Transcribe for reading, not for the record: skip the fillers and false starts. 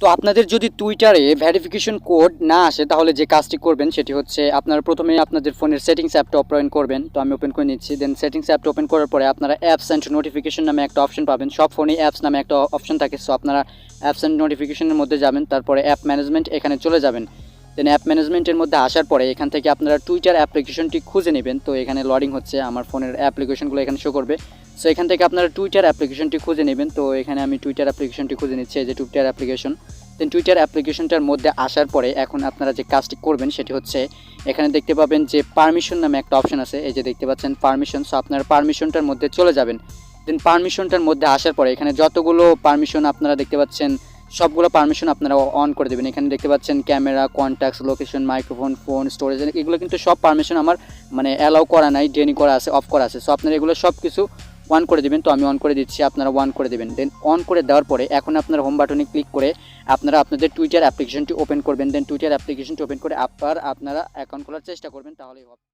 তো আপনাদের যদি টুইটারে ভেরিফিকেশন কোড না আসে তাহলে যে কাজটি করবেন সেটি হচ্ছে আপনারা প্রথমে আপনাদের ফোনের সেটিংস অ্যাপটা ওপেন করবেন। তো আমি ওপেন করে নিচ্ছি। দেন সেটিংস অ্যাপটা ওপেন করার পরে আপনারা অ্যাপস অ্যান্ড নোটিফিকেশন নামে একটা অপশন পাবেন। সব ফোনেই অ্যাপস নামে একটা অপশন থাকে। সো আপনারা অ্যাপস অ্যান্ড নোটিফিকেশনের মধ্যে যাবেন, তারপরে অ্যাপ ম্যানেজমেন্ট এখানে চলে যাবেন। দেন অ্যাপ ম্যানেজমেন্টের মধ্যে আসার পরে এখান থেকে আপনারা টুইটার অ্যাপ্লিকেশনটি খুঁজে নেবেন। তো এখানে লোডিং হচ্ছে, আমার ফোনের অ্যাপ্লিকেশনগুলো এখানে শো করবে। সো এখান থেকে আপনারা টুইটার অ্যাপ্লিকেশনটি খুঁজে নেবেন। তো এখানে আমি টুইটার অ্যাপ্লিকেশনটি খুঁজে নিচ্ছি, এই যে টুইটার অ্যাপ্লিকেশন। দেন টুইটার অ্যাপ্লিকেশনটার মধ্যে আসার পরে এখন আপনারা যে কাজটি করবেন সেটি হচ্ছে এখানে দেখতে পাবেন যে পারমিশন নামে একটা অপশন আছে, এই যে দেখতে পাচ্ছেন পারমিশন। সো আপনারা পারমিশনটার মধ্যে চলে যাবেন। দেন পারমিশনটার মধ্যে আসার পরে এখানে যতগুলো পারমিশন আপনারা দেখতে পাচ্ছেন সবগুলো পারমিশন আপনারা অন করে দেবেন। এখানে দেখতে পাচ্ছেন camera, contacts, location, microphone, phone, storage, এগুলো কিন্তু সব পারমিশন আমার অ্যালাউ করা নাই, ডেনি করা আছে, অফ করা আছে। সো আপনারা এগুলো সব কিছু অন করে দেবেন। তো আমি অন করে দিচ্ছি, আপনারা অন করে দেবেন। দেন অন করে দেওয়ার পরে এখন আপনারা হোম বাটনে ক্লিক করে আপনারা আপনাদের টুইটার অ্যাপ্লিকেশনটি ওপেন করবেন। দেন টুইটার অ্যাপ্লিকেশনটি ওপেন করে আপনারা অ্যাকাউন্ট খোলার চেষ্টা করবেন, তাহলেই হবে।